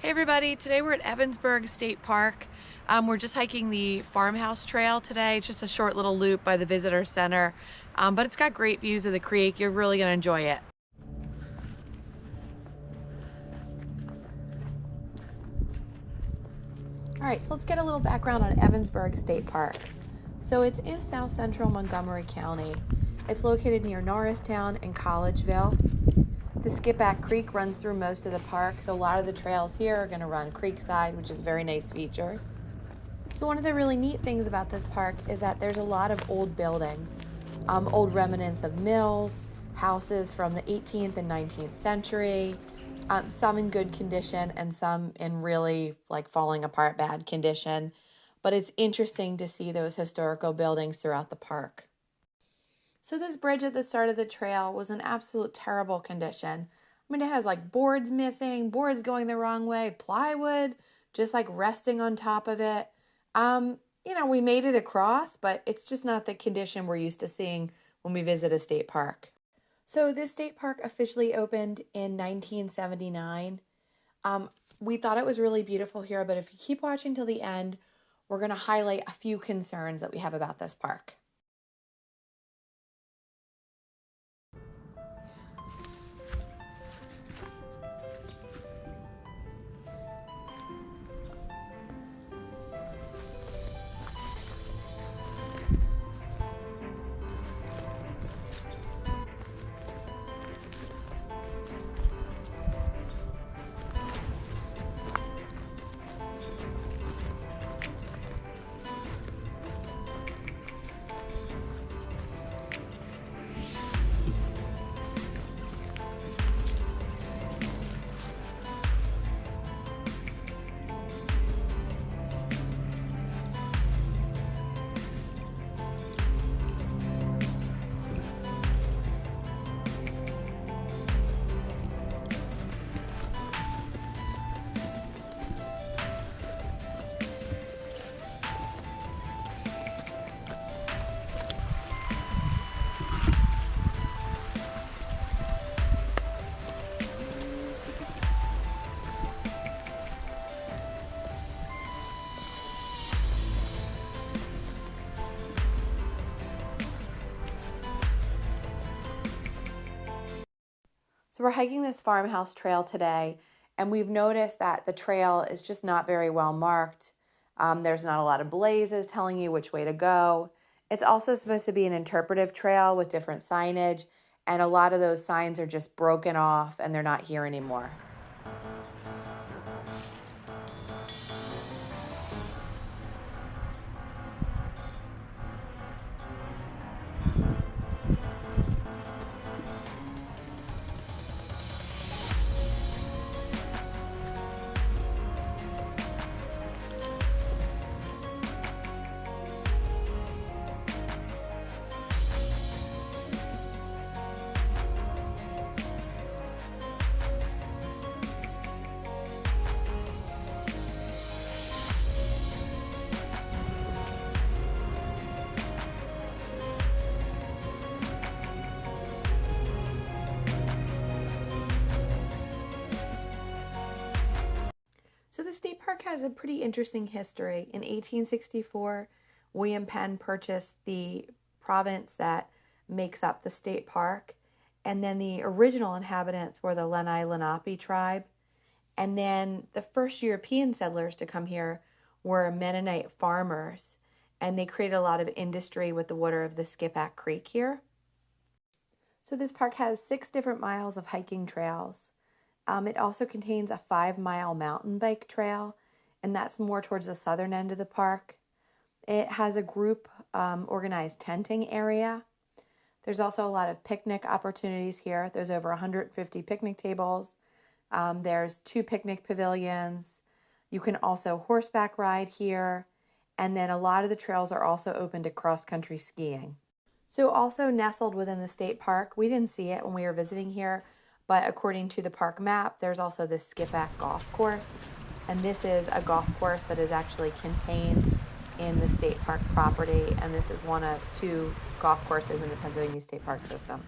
Hey everybody, today we're at Evansburg State Park. We're just hiking the Farmhouse Trail today. It's just a short little loop by the visitor center, but it's got great views of the creek. You're really gonna enjoy it. All right, so let's get a little background on Evansburg State Park. So it's in south central Montgomery County. It's located near Norristown and Collegeville. The Skippack Creek runs through most of the park, so a lot of the trails here are going to run creekside, which is a very nice feature. So one of the really neat things about this park is that there's a lot of old buildings, old remnants of mills, houses from the 18th and 19th century, some in good condition and some in really like falling apart bad condition. But it's interesting to see those historical buildings throughout the park. So this bridge at the start of the trail was in absolute terrible condition. I mean, it has like boards missing, boards going the wrong way, plywood just like resting on top of it. We made it across, but it's just not the condition we're used to seeing when we visit a state park. So this state park officially opened in 1979. We thought it was really beautiful here, but if you keep watching till the end, we're going to highlight a few concerns that we have about this park. So we're hiking this farmhouse trail today, and we've noticed that the trail is just not very well marked. There's not a lot of blazes telling you which way to go. It's also supposed to be an interpretive trail with different signage, and a lot of those signs are just broken off and they're not here anymore. So the state park has a pretty interesting history. In 1864, William Penn purchased the province that makes up the state park. And then the original inhabitants were the Lenni-Lenape tribe. And then the first European settlers to come here were Mennonite farmers. And they created a lot of industry with the water of the Skippack Creek here. So this park has 6 different miles of hiking trails. It also contains a 5-mile mountain bike trail, and that's more towards the southern end of the park. It has a group organized tenting area. There's also a lot of picnic opportunities here. There's over 150 picnic tables. There's 2 picnic pavilions. You can also horseback ride here. And then a lot of the trails are also open to cross-country skiing. So also nestled within the state park, we didn't see it when we were visiting here, but according to the park map, there's also this Skippack golf course. And this is a golf course that is actually contained in the state park property. And this is one of 2 golf courses in the Pennsylvania State Park system.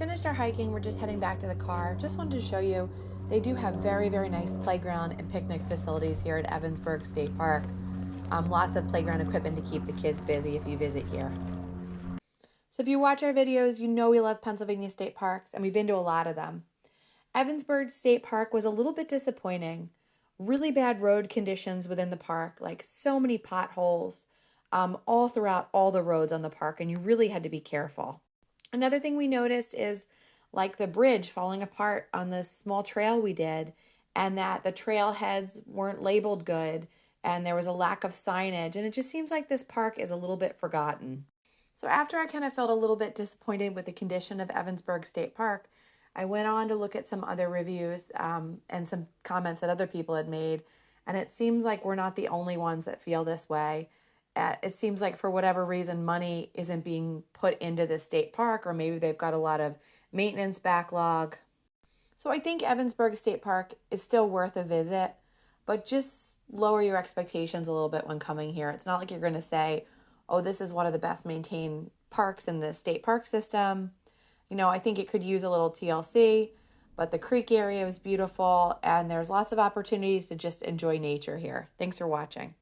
finished our hiking. We're just heading back to the car. Just wanted to show you, they do have very, very nice playground and picnic facilities here at Evansburg State Park. Lots of playground equipment to keep the kids busy if you visit here. So if you watch our videos, you know we love Pennsylvania state parks, and we've been to a lot of them. Evansburg State Park was a little bit disappointing. Really bad road conditions within the park, like so many potholes all throughout all the roads on the park, and you really had to be careful. Another thing we noticed is like the bridge falling apart on this small trail we did, and that the trailheads weren't labeled good, and there was a lack of signage, and it just seems like this park is a little bit forgotten. So after I kind of felt a little bit disappointed with the condition of Evansburg State Park, I went on to look at some other reviews and some comments that other people had made, and it seems like we're not the only ones that feel this way. It seems like for whatever reason, money isn't being put into the state park, or maybe they've got a lot of maintenance backlog. So I think Evansburg State Park is still worth a visit, but just lower your expectations a little bit when coming here. It's not like you're going to say, oh, this is one of the best maintained parks in the state park system. You know, I think it could use a little TLC, but the creek area is beautiful, and there's lots of opportunities to just enjoy nature here. Thanks for watching.